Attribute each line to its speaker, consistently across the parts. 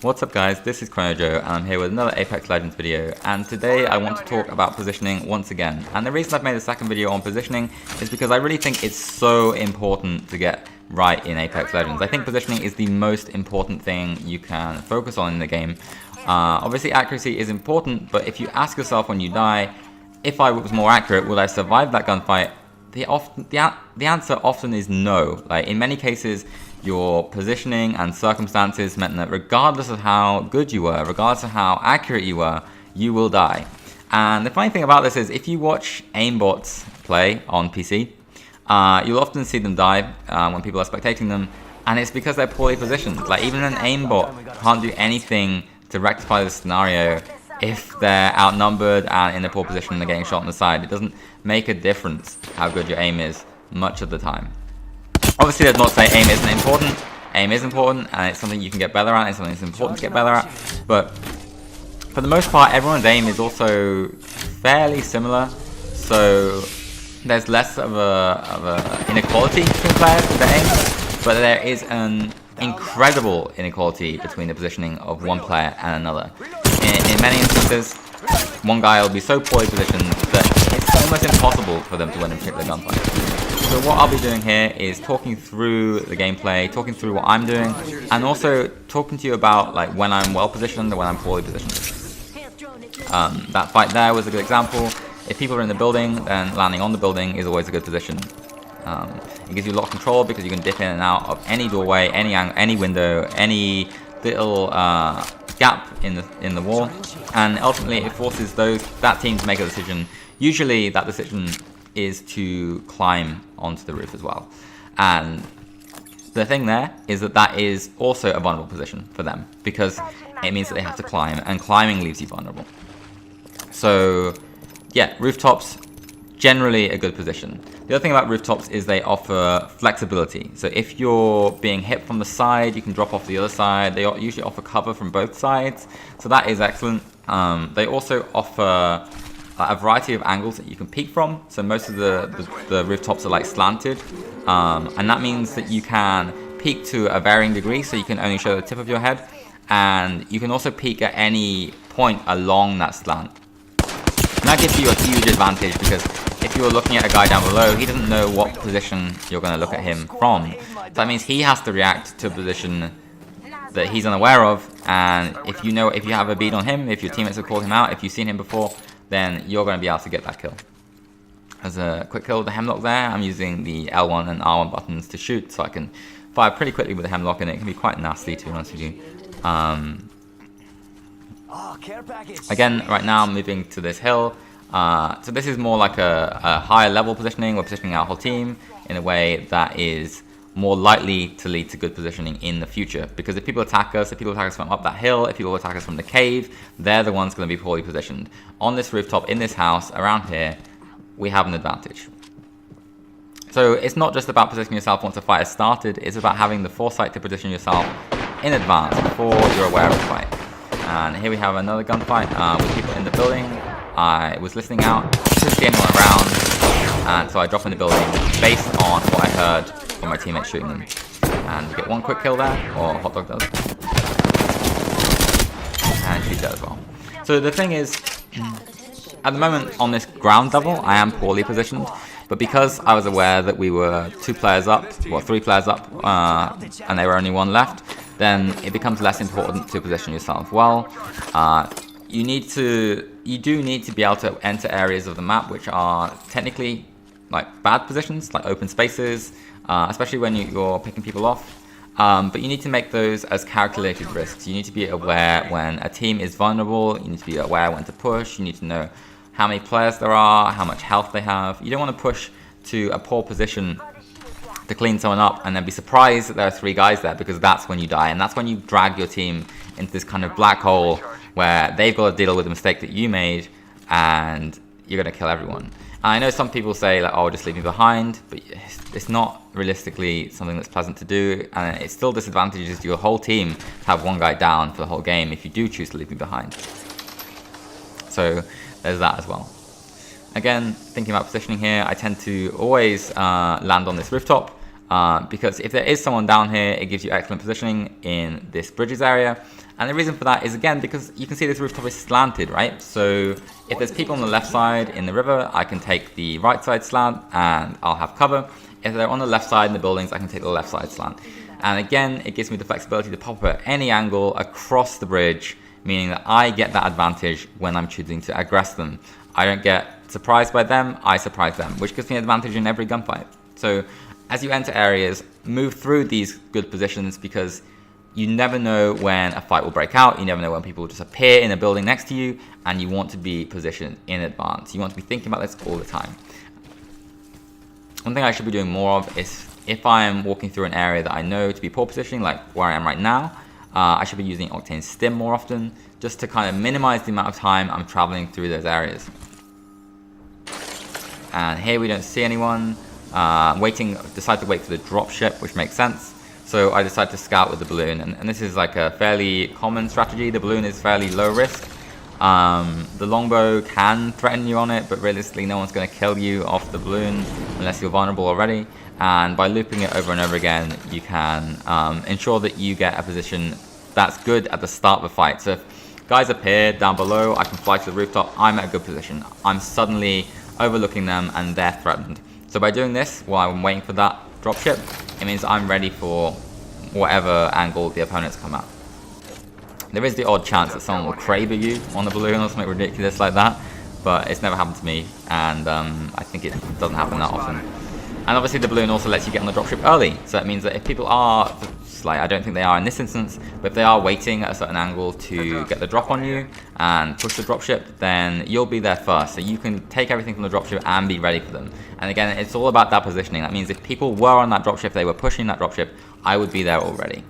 Speaker 1: What's up guys, this is ChronoJoe and I'm here with another Apex Legends video, and today I want to talk about positioning once again. And the reason I've made a second video on positioning is because I really think it's so important to get right in Apex Legends. I think positioning is the most important thing you can focus on in the game. Obviously accuracy is important, but if you ask yourself when you die, if I was more accurate, would I survive that gunfight? The answer often is no. Like in many cases, your positioning and circumstances meant that regardless of how good you were, regardless of how accurate you were, you will die. And the funny thing about this is if you watch aimbots play on PC, you'll often see them die when people are spectating them, and it's because they're poorly positioned. Like even an aimbot can't do anything to rectify this scenario if they're outnumbered and in a poor position and they're getting shot on the side. It doesn't make a difference how good your aim is much of the time. Obviously, that's not to say aim isn't important. Aim is important, and it's something you can get better at. It's something that's important to get better at. But for the most part, everyone's aim is also fairly similar. So there's less of a inequality between players with their aim, but there is an incredible inequality between the positioning of one player and another. In many instances, one guy will be so poorly positioned that it's almost impossible for them to win a particular gunfight. So what I'll be doing here is talking through the gameplay, talking through what I'm doing, and also talking to you about like when I'm well positioned and when I'm poorly positioned. That fight there was a good example. If people are in the building, then landing on the building is always a good position. It gives you a lot of control because you can dip in and out of any doorway, any window, any little gap in the wall, and ultimately it forces that team to make a decision. Usually that decision is to climb onto the roof as well, and the thing there is that is also a vulnerable position for them because it means that they have to climb, and climbing leaves you vulnerable. So yeah, rooftops, generally a good position. The other thing about rooftops is they offer flexibility. So if you're being hit from the side, you can drop off the other side. They usually offer cover from both sides, so that is excellent. They also offer a variety of angles that you can peek from. So most of the rooftops are like slanted, and that means that you can peek to a varying degree, so you can only show the tip of your head, and you can also peek at any point along that slant. And that gives you a huge advantage because if you're looking at a guy down below, he doesn't know what position you're going to look at him from. So that means he has to react to a position that he's unaware of, and if you have a bead on him, if your teammates have called him out, if you've seen him before, then you're going to be able to get that kill. As a quick kill with the Hemlock there, I'm using the L1 and R1 buttons to shoot, so I can fire pretty quickly with the Hemlock, and it can be quite nasty, to be honest with you. Again, right now I'm moving to this hill. So this is more like a higher level positioning. We're positioning our whole team in a way that is more likely to lead to good positioning in the future. Because if people attack us from up that hill, if people attack us from the cave, they're the ones going to be poorly positioned. On this rooftop, in this house, around here, we have an advantage. So it's not just about positioning yourself once a fight has started, it's about having the foresight to position yourself in advance before you're aware of the fight. And here we have another gunfight with people in the building. I was listening out, couldn't see anyone around, and so I drop in the building based on what I heard from my teammates shooting them. And get one quick kill there, or Hot Dog does. And she's dead as well. So the thing is, at the moment on this ground level, I am poorly positioned, but because I was aware that we were 3 players up, and there were only 1 left, then it becomes less important to position yourself well. You do need to be able to enter areas of the map which are technically like bad positions, like open spaces, especially when you're picking people off. But you need to make those as calculated risks. You need to be aware when a team is vulnerable. You need to be aware when to push. You need to know how many players there are, how much health they have. You don't want to push to a poor position to clean someone up and then be surprised that there are 3 guys there, because that's when you die, and that's when you drag your team into this kind of black hole where they've got to deal with the mistake that you made, and you're going to kill everyone. And I know some people say like, oh, just leave me behind, but it's not realistically something that's pleasant to do, and it still disadvantages your whole team to have 1 guy down for the whole game if you do choose to leave me behind. So there's that as well. Again, thinking about positioning here, I tend to always land on this rooftop. Because if there is someone down here, it gives you excellent positioning in this bridges area, And the reason for that is, again, because you can see this rooftop is slanted, right? So if there's people on the left side in the river, I can take the right side slant and I'll have cover. If they're on the left side in the buildings, I can take the left side slant. And again, it gives me the flexibility to pop at any angle across the bridge, meaning that I get that advantage when I'm choosing to aggress them. I don't get surprised by them, I surprise them, which gives me an advantage in every gunfight. So as you enter areas, move through these good positions, because you never know when a fight will break out, you never know when people will just appear in a building next to you, and you want to be positioned in advance. You want to be thinking about this all the time. One thing I should be doing more of is, if I am walking through an area that I know to be poor positioning, like where I am right now, I should be using Octane Stim more often, just to kind of minimize the amount of time I'm traveling through those areas. And here we don't see anyone. Decide to wait for the dropship, which makes sense. So I decided to scout with the balloon, and this is like a fairly common strategy. The balloon is fairly low risk. The longbow can threaten you on it, but realistically no one's going to kill you off the balloon unless you're vulnerable already. And by looping it over and over again, you can ensure that you get a position that's good at the start of the fight. So if guys appear down below, I can fly to the rooftop, I'm at a good position. I'm suddenly overlooking them and they're threatened. So by doing this, while I'm waiting for that dropship, it means I'm ready for whatever angle the opponents come at. There is the odd chance that someone will Kraber you on the balloon or something ridiculous like that, but it's never happened to me, and I think it doesn't happen that often. And obviously the balloon also lets you get on the dropship early, so that means that if people are, like, I don't think they are in this instance, but if they are waiting at a certain angle to get the drop on you and push the dropship, then you'll be there first, so you can take everything from the dropship and be ready for them. And again, it's all about that positioning. That means if people were on that dropship, they were pushing that dropship, I would be there already.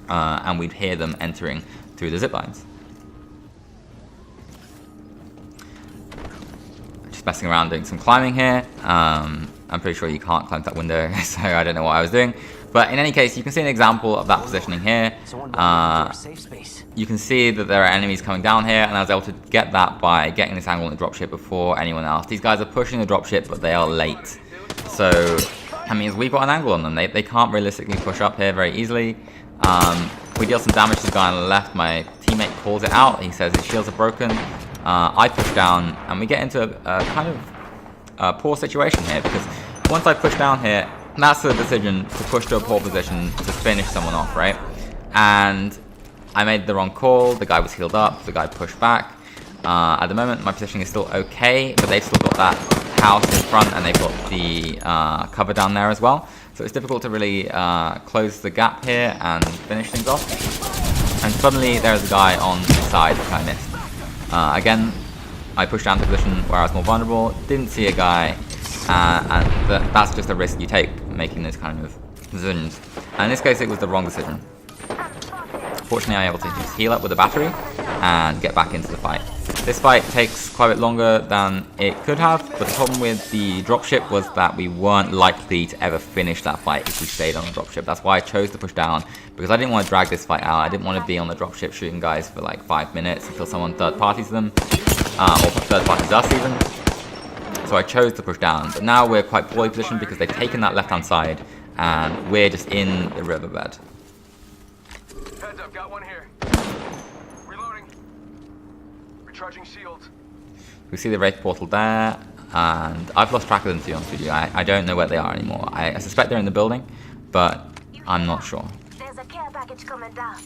Speaker 1: And we'd hear them entering through the zip lines. Just messing around doing some climbing here. I'm pretty sure you can't climb that window, so I don't know what I was doing. But in any case, you can see an example of that positioning here. You can see that there are enemies coming down here, and I was able to get that by getting this angle in the dropship before anyone else. These guys are pushing the dropship, but they are late. So that means we've got an angle on them. They can't realistically push up here very easily. We deal some damage to the guy on the left. My teammate calls it out. He says his shields are broken. I push down, and we get into a kind of poor situation here, because once I push down here, that's the decision to push to a poor position to finish someone off, right? And I made the wrong call. The guy was healed up. The guy pushed back. At the moment, my positioning is still okay, but they've still got that house in front, and they've got the cover down there as well. So it's difficult to really close the gap here and finish things off. And suddenly there's a guy on the side that I missed. Again, I pushed down to a position where I was more vulnerable, didn't see a guy, and that's just a risk you take, making those kind of decisions. And in this case, it was the wrong decision. Fortunately, I was able to just heal up with a battery and get back into the fight. This fight takes quite a bit longer than it could have, but the problem with the dropship was that we weren't likely to ever finish that fight if we stayed on the dropship. That's why I chose to push down, because I didn't want to drag this fight out. I didn't want to be on the dropship shooting guys for like 5 minutes until someone third parties them, or third parties us even. So I chose to push down, but now we're quite poorly positioned because they've taken that left hand side and we're just in the riverbed.
Speaker 2: Heads up, got one here. Reloading. Recharging shields.
Speaker 1: We see the Wraith portal there, and I've lost track of them, to be honest with you. I don't know where they are anymore. I suspect they're in the building, but I'm not sure.
Speaker 3: There's a care package coming down.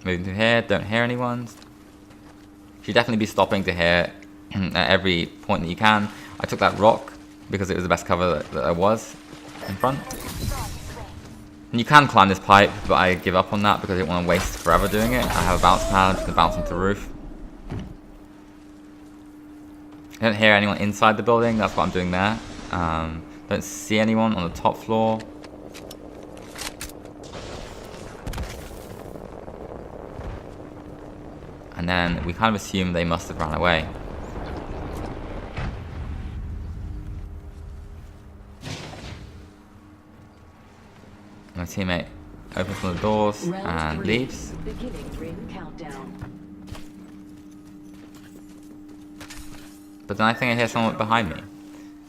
Speaker 1: Moving to here, don't hear anyone. Should definitely be stopping to hear at every point that you can. I took that rock because it was the best cover that there was in front. And you can climb this pipe, but I give up on that because I didn't want to waste forever doing it. I have a bounce pad, you can bounce onto the roof. I don't hear anyone inside the building, that's what I'm doing there. Don't see anyone on the top floor. And then we kind of assume they must have run away. My teammate opens one of the doors and leaves. But then I think I hear someone behind me.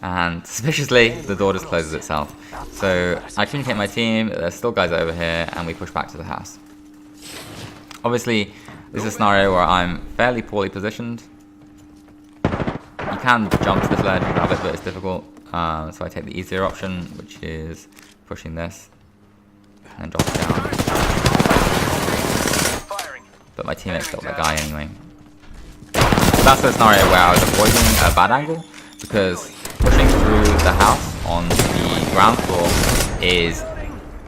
Speaker 1: And suspiciously, the door just closes itself. So I communicate my team, there's still guys over here, and we push back to the house. Obviously, this is a scenario where I'm fairly poorly positioned. You can jump to this ledge and grab it, but it's difficult. So I take the easier option, which is pushing this, and then drop it down. But my teammates got that guy anyway. That's the scenario where I was avoiding a bad angle, because pushing through the house on the ground floor is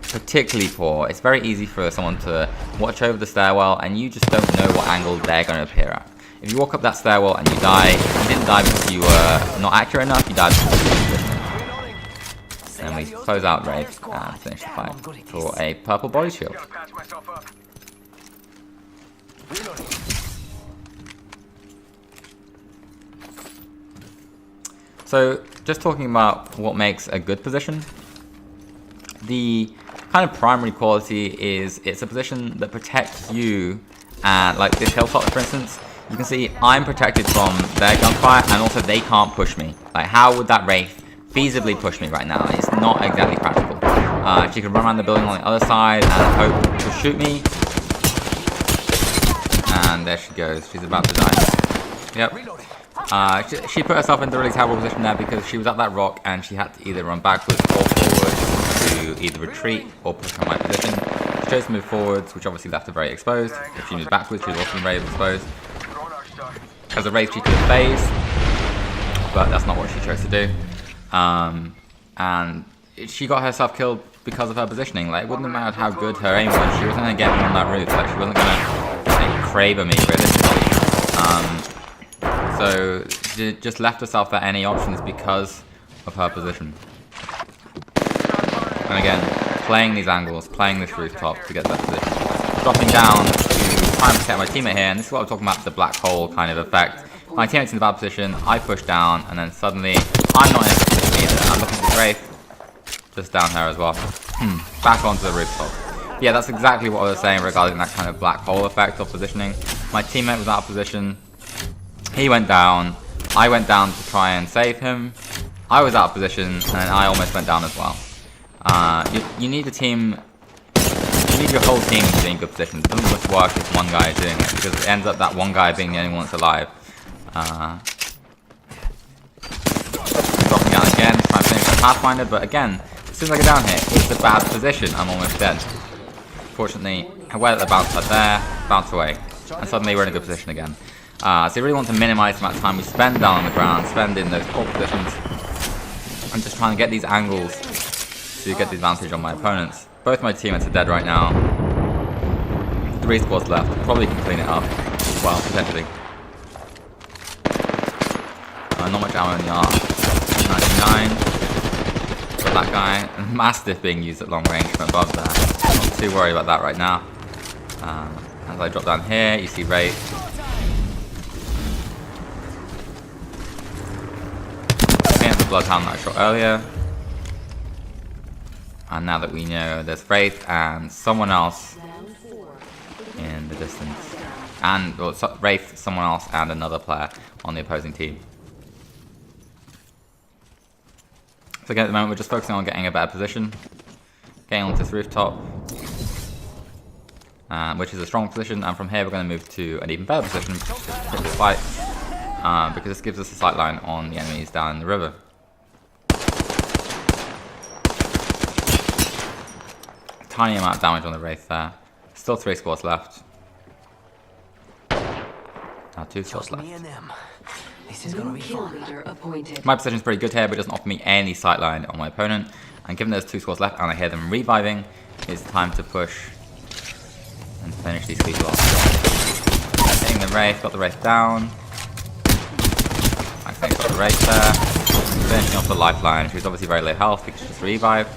Speaker 1: particularly poor. It's very easy for someone to watch over the stairwell and you just don't know what angle they're going to appear at. If you walk up that stairwell and you die, you didn't die because you were not accurate enough, you died because you were positioning. And we close out Wraith and finish the fight for a purple body shield. So, just talking about what makes a good position, the kind of primary quality is it's a position that protects you, and like this hilltop for instance, you can see I'm protected from their gunfire and also they can't push me. Like how would that Wraith feasibly push me right now? It's not exactly practical. She could run around the building on the other side and hope to shoot me. And there she goes, she's about to die. Yep. She put herself into a really terrible position there because she was at that rock and she had to either run backwards or forwards to either retreat or push on my position. She chose to move forwards, which obviously left her very exposed. If she moved backwards, she was also very exposed. As a Wraith, she could have phased, but that's not what she chose to do. And she got herself killed because of her positioning. Like, it wouldn't have mattered how good her aim was. She wasn't going to get me on that roof. Like, she wasn't going to like, Kraber me, realistically. So she just left herself at any options because of her position. And again, playing these angles, playing this rooftop to get that position. Dropping down to try and protect my teammate here, and this is what I'm talking about, the black hole kind of effect. My teammate's in a bad position, I push down, and then suddenly I'm not in a position either. I'm looking at the Wraith, just down here as well. Back onto the rooftop. Yeah, that's exactly what I was saying regarding that kind of black hole effect of positioning. My teammate was out of position. He went down, I went down to try and save him, I was out of position, and I almost went down as well. You need a team, you need your whole team to be in good positions. It doesn't just work if one guy is doing it, because it ends up that one guy being the only one that's alive. Dropping out again, trying to finish the Pathfinder, but again, as soon as I get down here, it's a bad position, I'm almost dead. Fortunately, I went at the bounce pad there, bounce away, and suddenly we're in a good position again. So you really want to minimize the amount of time we spend down on the ground, spend in those poor positions, and just trying to get these angles to get the advantage on my opponents. Both my teammates are dead right now. 3 squads left, probably can clean it up. Well, potentially. Not much ammo in the arc. 99. Got that guy. Mastiff being used at long range from above there. Not too worried about that right now. As I drop down here, you see Wraith. The Bloodhound that I shot earlier. And now that we know there's Wraith and someone else in the distance. And well, Wraith, someone else, and another player on the opposing team. So again, at the moment we're just focusing on getting a better position. Getting onto this rooftop. Which is a strong position, and from here we're going to move to an even better position, which is to this fight. Because this gives us a sight line on the enemies down in the river. Tiny amount of damage on the Wraith there. Still 3 squads left. Now 2 squads left. My position is pretty good here, but it doesn't offer me any sightline on my opponent. And given there's 2 squads left and I hear them reviving, it's time to push and finish these people off. Hitting the Wraith, got the Wraith down. I think got the Wraith there. Finishing off the lifeline. She's obviously very low health because she's revived.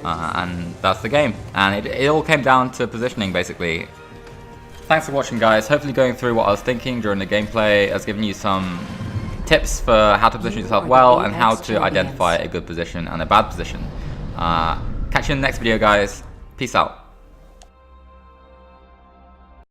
Speaker 1: And that's the game. And it all came down to positioning, basically. Thanks for watching, guys. Hopefully going through what I was thinking during the gameplay has given you some tips for how to position yourself well and how to identify a good position and a bad position. Catch you in the next video, guys. Peace out.